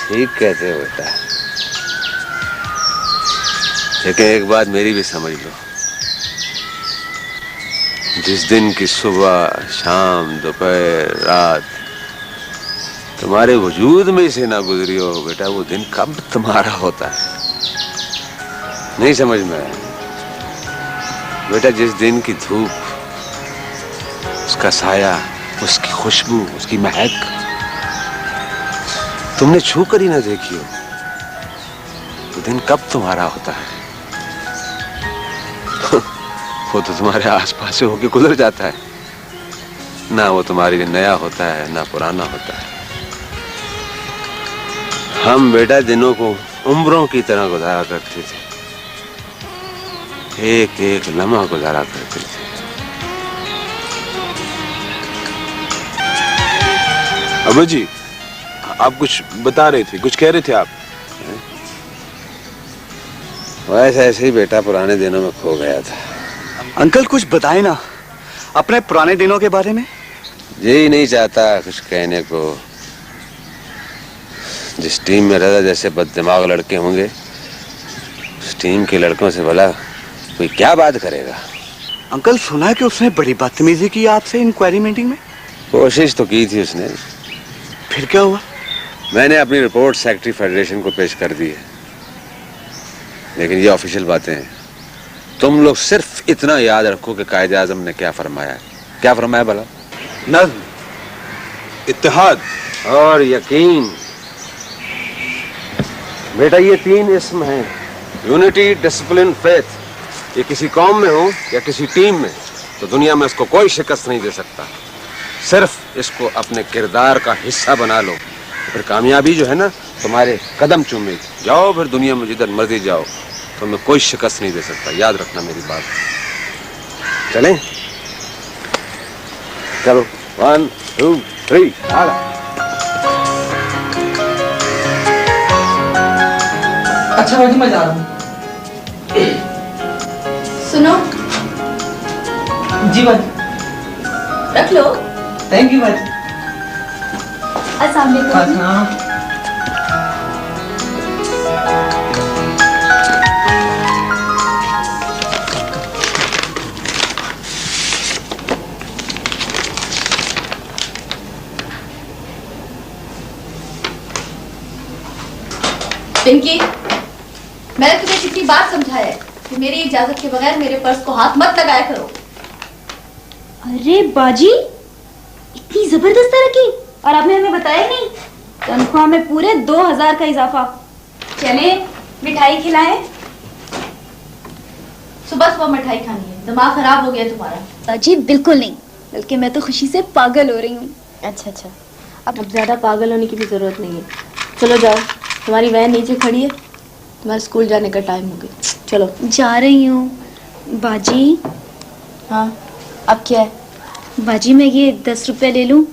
ठीक कहते हो बेटा, लेकिन एक बात मेरी भी समझ लो, जिस दिन की सुबह शाम दोपहर रात तुम्हारे वजूद में से ना गुजरी हो बेटा, वो दिन कब तुम्हारा होता है नहीं समझ में आया बेटा। जिस दिन की धूप, उसका साया, उसकी खुशबू, उसकी महक तुमने छू कर ही ना देखी हो, वो दिन कब तुम्हारा होता है? वो तो तुम्हारे आसपास से होके गुजर जाता है ना, वो तुम्हारे लिए नया होता है ना पुराना होता है। हम बेटा दिनों को उम्रों की तरह गुजारा करते थे, एक एक लम्हा गुजारा करते थे। अबू जी, आप कुछ बता रहे थे, कुछ कह रहे थे आप? वैसे ऐसे ही बेटा पुराने दिनों में खो गया था। अंकल कुछ बताए ना अपने पुराने दिनों के बारे में। ये ही नहीं चाहता कुछ कहने को। जिस टीम में रजा जैसे बददिमाग लड़के होंगे, उस टीम के लड़कों से भला कोई क्या बात करेगा? अंकल सुना है कि उसने बड़ी बदतमीजी की आपसे इंक्वायरी मीटिंग में। कोशिश तो की थी उसने। फिर क्या हुआ? मैंने अपनी रिपोर्ट सेक्रेटरी फेडरेशन को पेश कर दी है, लेकिन ये ऑफिशियल बातें हैं। तुम लोग सिर्फ इतना याद रखो कि कायदे आजम ने क्या फरमाया है। क्या फरमाया भला? नज़्म, इत्तेहाद और यकीन। बेटा ये तीन इस्म हैं, यूनिटी, डिसिप्लिन, फेथ। ये किसी कौम में हो या किसी टीम में, तो दुनिया में इसको कोई शिकस्त नहीं दे सकता। सिर्फ इसको अपने किरदार का हिस्सा बना लो, फिर कामयाबी जो है ना तुम्हारे कदम चूमेगी। जाओ फिर दुनिया में जिधर मर्जी जाओ, तुम्हें कोई शिकस्त नहीं दे सकता। याद रखना मेरी बात। चलें? चलो 1 2 3 आला। अच्छा भाई मैं जा रहा हूँ। सुनो। जी भाई। रख लो। थैंक यू भाई। अस्सलाम वालेकुम। पिंकी, मैंने तुम्हें कितनी बार समझाया है कि मेरी इजाजत के बगैर मेरे पर्स को हाथ मत लगाया करो। अरे बाजी, इतनी जबरदस्त तरक्की और आपने हमें बताया नहीं। तनख्वाह में पूरे 2000 का इजाफा। चले मिठाई खिलाएं। सुबह सुबह मिठाई खानी है? दिमाग खराब हो गया तुम्हारा? बाजी बिल्कुल नहीं, बल्कि मैं तो खुशी से पागल हो रही हूँ। अच्छा, अब ज्यादा पागल होने की भी जरूरत नहीं है। चलो जाओ, तुम्हारी वैन नीचे खड़ी है, तुम्हारे स्कूल जाने का टाइम हो गया। चलो। जा रही हूँ। बाजी। हाँ, अब क्या है? बाजी मैं ये 10 रुपए ले लूँ?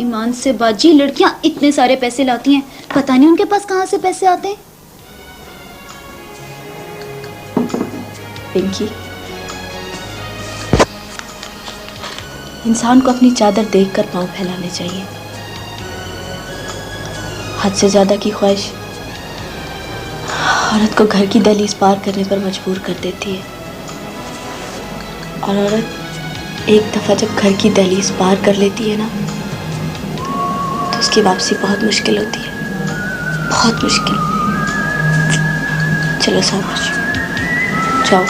ईमान से बाजी, लड़कियां इतने सारे पैसे लाती हैं, पता नहीं उनके पास कहाँ से पैसे आते हैं। पिंकी, इंसान को अपनी चादर देखकर पांव फैलाने चाहिए। हद से ज्यादा की ख्वाहिश औरत को घर की दहलीज पार करने पर मजबूर कर देती है, और औरत एक दफा जब घर की दहलीज पार कर लेती है ना, तो उसकी वापसी बहुत मुश्किल होती है, बहुत मुश्किल। चलो शाबाश, जाओ।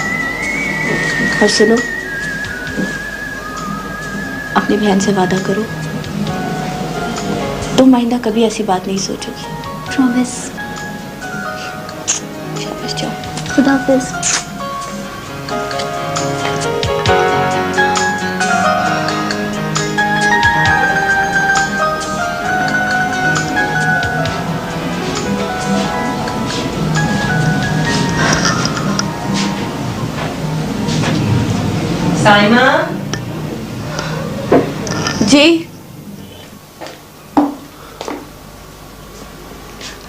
और सुनो, अपनी बहन से वादा करो, तुम आइंदा कभी ऐसी बात नहीं सोचोगी। प्रॉमिस। शाबाश, जाओ। खुदा हाफिज। साइमा जी।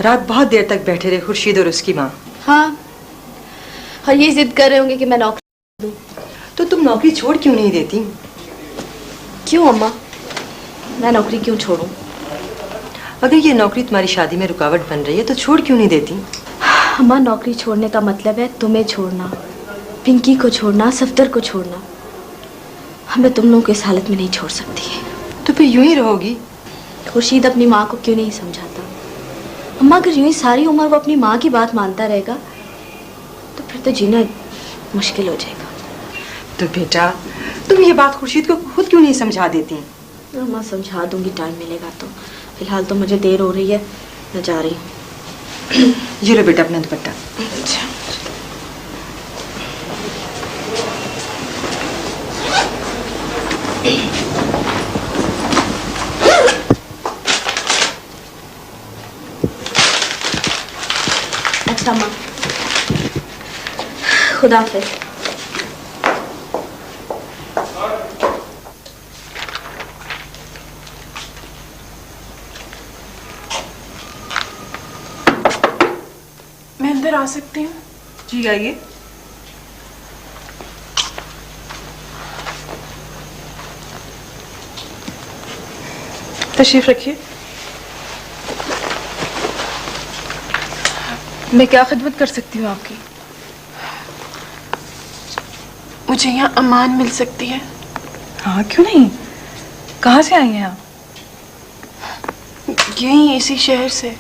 रात बहुत देर तक बैठे रहे खुर्शीद और उसकी माँ। हाँ, ये जिद कर रहे होंगे कि मैं नौकरी दूं। तो तुम नौकरी छोड़ क्यों नहीं देती? क्यों अम्मा, मैं नौकरी क्यों छोड़ूं? अगर ये नौकरी तुम्हारी शादी में रुकावट बन रही है तो छोड़ क्यों नहीं देती? अम्मा, नौकरी छोड़ने का मतलब है तुम्हें छोड़ना, पिंकी को छोड़ना, सफदर को छोड़ना। हमें तुम लोगों को इस हालत में नहीं छोड़ सकती। तो फिर यूं ही रहोगी? खुर्शीद अपनी माँ को क्यों नहीं समझाता? अम्मा, अगर यूं ही सारी उम्र वो अपनी माँ की बात मानता रहेगा तो फिर तो जीना मुश्किल हो जाएगा। तो बेटा, तुम ये बात खुर्शीद को खुद क्यों नहीं समझा देती? अम्मा, समझा दूंगी, टाइम मिलेगा तो। फिलहाल तो मुझे देर हो रही है, मैं जा रही हूँ। ये लो बेटा अपना दुपट्टा। अच्छा अम्मा, खुदा हाफिज। मैं अंदर आ सकती हूँ? जी आइए। तशरीफ रखिए। मैं क्या खिदमत कर सकती हूँ आपकी? मुझे यहाँ अमान मिल सकती है? हाँ, क्यों नहीं? कहाँ से आई हैं आप? यहीं इसी शहर से।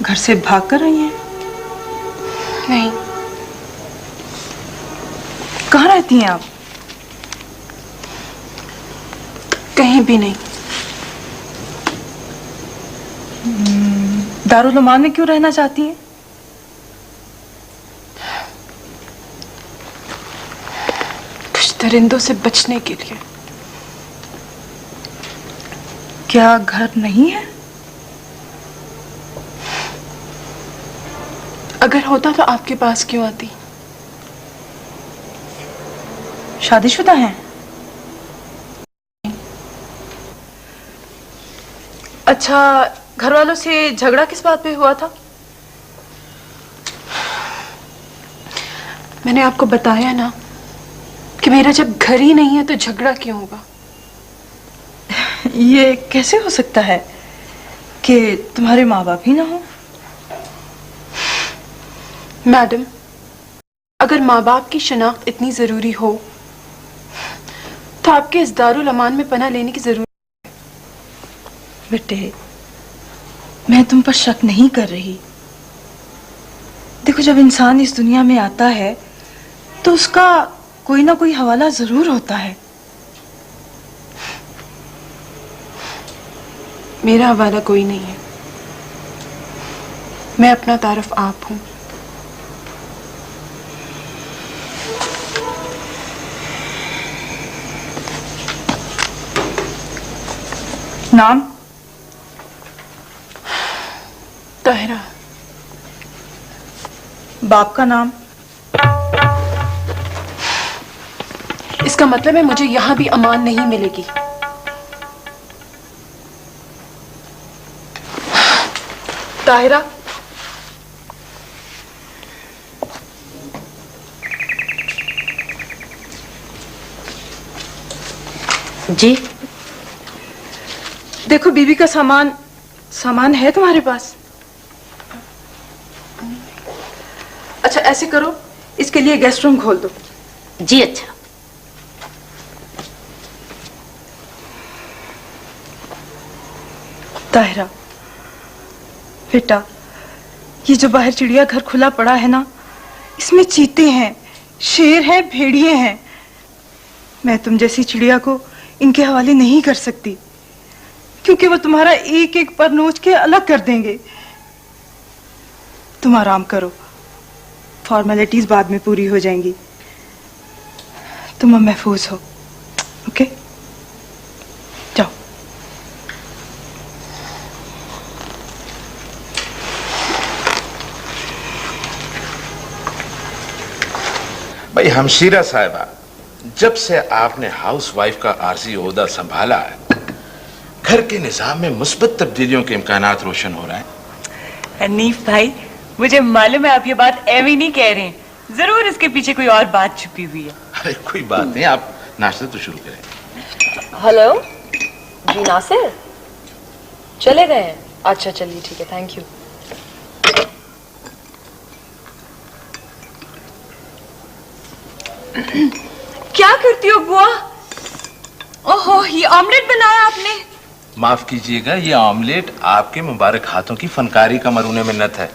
घर से भाग कर आई हैं? नहीं। कहाँ रहती हैं आप? कहीं भी नहीं। दारुल अमान में क्यों रहना चाहती हैं? कुछ दरिंदों से बचने के लिए। क्या घर नहीं है? अगर होता तो आपके पास क्यों आती? शादीशुदा हैं? अच्छा, घर वालों से झगड़ा किस बात पे हुआ था? मैंने आपको बताया ना कि मेरा जब घर ही नहीं है तो झगड़ा क्यों होगा? ये कैसे हो सकता है कि तुम्हारे माँ बाप ही ना हो? मैडम, अगर माँ बाप की शनाख्त इतनी जरूरी हो तो आपके इस दारुल अमान में पनाह लेने की जरूरत। बेटे, मैं तुम पर शक नहीं कर रही। देखो, जब इंसान इस दुनिया में आता है तो उसका कोई ना कोई हवाला जरूर होता है। मेरा हवाला कोई नहीं है। मैं अपना तारफ आप हूं। नाम? ताहिरा। बाप का नाम? इसका मतलब है मुझे यहां भी अमान नहीं मिलेगी। ताहिरा। जी। देखो, बीबी का सामान है तुम्हारे पास? अच्छा, ऐसे करो, इसके लिए गेस्ट रूम खोल दो। जी अच्छा। ताहिरा बेटा, ये जो बाहर चिड़ियाघर खुला पड़ा है ना, इसमें चीते हैं, शेर हैं, भेड़िए हैं। मैं तुम जैसी चिड़िया को इनके हवाले नहीं कर सकती, क्योंकि वो तुम्हारा एक एक पर नोच के अलग कर देंगे। तुम आराम करो, फॉर्मेलिटीज बाद में पूरी हो जाएंगी। तुम अब महफूज हो, ओके? जाओ। भाई हमशीरा साहिबा, जब से आपने हाउसवाइफ का आर्जी ओहदा संभाला है, घर के निजाम में मुस्बत तब्दीलियों के इम्कानात रोशन हो रहे हैं। हनीफ भाई, मुझे मालूम है आप ये बात एवं नहीं कह रहे हैं, जरूर इसके पीछे कोई और बात छुपी हुई है। अरे कोई बात नहीं, आप नाश्ता तो शुरू करें। हेलो जी नासिर, चले गए हैं? अच्छा चलिए ठीक है, थैंक यू। क्या करती हो बुआ? ओहो, ये ऑमलेट बनाया आपने? माफ कीजिएगा, ये ऑमलेट आपके मुबारक हाथों की फनकारी का मरूने मिन्नत है।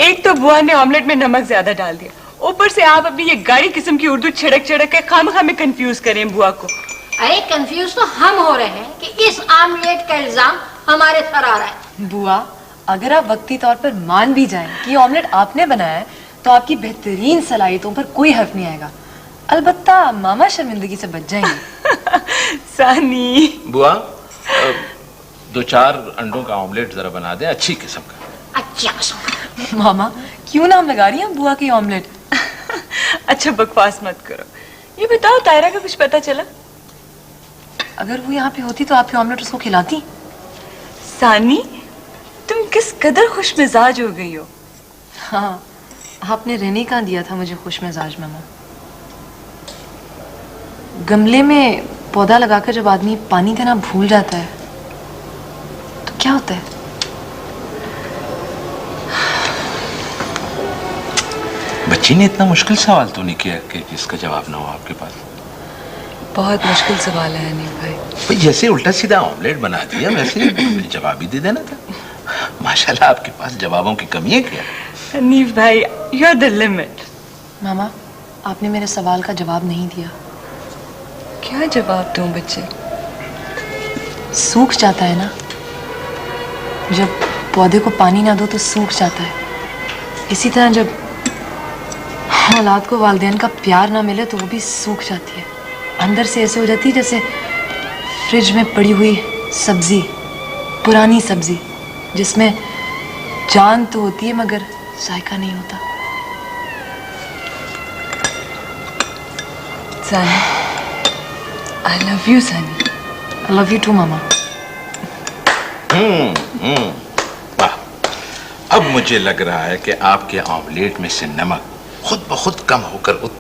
एक तो बुआ ने ऑमलेट में नमक ज्यादा डाल दिया, ऊपर से आप अपनी ये गाढ़ी किस्म की उर्दू छिड़क छिड़क के खामखा में कंफ्यूज करें बुआ को। अरे कंफ्यूज तो हम हो रहे हैं कि इस आमलेट का इल्जाम हमारे सर आ रहा है। बुआ, अगर आप वक्ती तौर पर मान भी जाएं कि ये ऑमलेट आपने बनाया है, तो आपकी बेहतरीन सलाहियतों पर कोई हर्फ नहीं आएगा। अलबत्ता मामा शर्मिंदगी से बच जाएंगे। सानी बुआ, 2-4 अंडों का ऑमलेट जरा बना दे, अच्छी किस्म का। अच्छा किस्म का। मामा क्यों नाम लगा रही हैं बुआ की ऑमलेट? अच्छा बकवास मत करो। ये बताओ, तायरा का कुछ पता चला? अगर वो यहाँ पे होती तो आपकी ऑमलेट उसको खिलाती। सानी, तुम किस कदर खुश मिजाज हो गई हो। हाँ, आपने रहने कहाँ दिया था मुझे खुश मिजाज मामा। गमले में पौधा लगाकर जब आदमी पानी देना भूल जाता है तो क्या होता है? बच्ची ने इतना मुश्किल सवाल तो नहीं किया कि जिसका जवाब ना हो आपके पास। बहुत मुश्किल सवाल है हनीफ भाई। भाई जैसे उल्टा सीधा ऑमलेट बना दिया वैसे जवाब ही दे देना था। माशाल्लाह आपके पास जवाबों की कमी है क्या? हनीफ भाई, यू आर द लिमिट। मामा, आपने मेरे सवाल का जवाब नहीं दिया। क्या जवाब दूं बच्चे? सूख जाता है ना, जब पौधे को पानी ना दो तो सूख जाता है। इसी तरह जब औलाद को वालिदैन का प्यार ना मिले तो वो भी सूख जाती है। अंदर से ऐसे हो जाती है जैसे फ्रिज में पड़ी हुई सब्जी, पुरानी सब्जी, जिसमें जान तो होती है मगर जायका नहीं होता। सानी, I love you, Sunny. I love you too, Mama. वाह, अब मुझे लग रहा है कि आपके ऑमलेट में से नमक खुद ब खुद कम होकर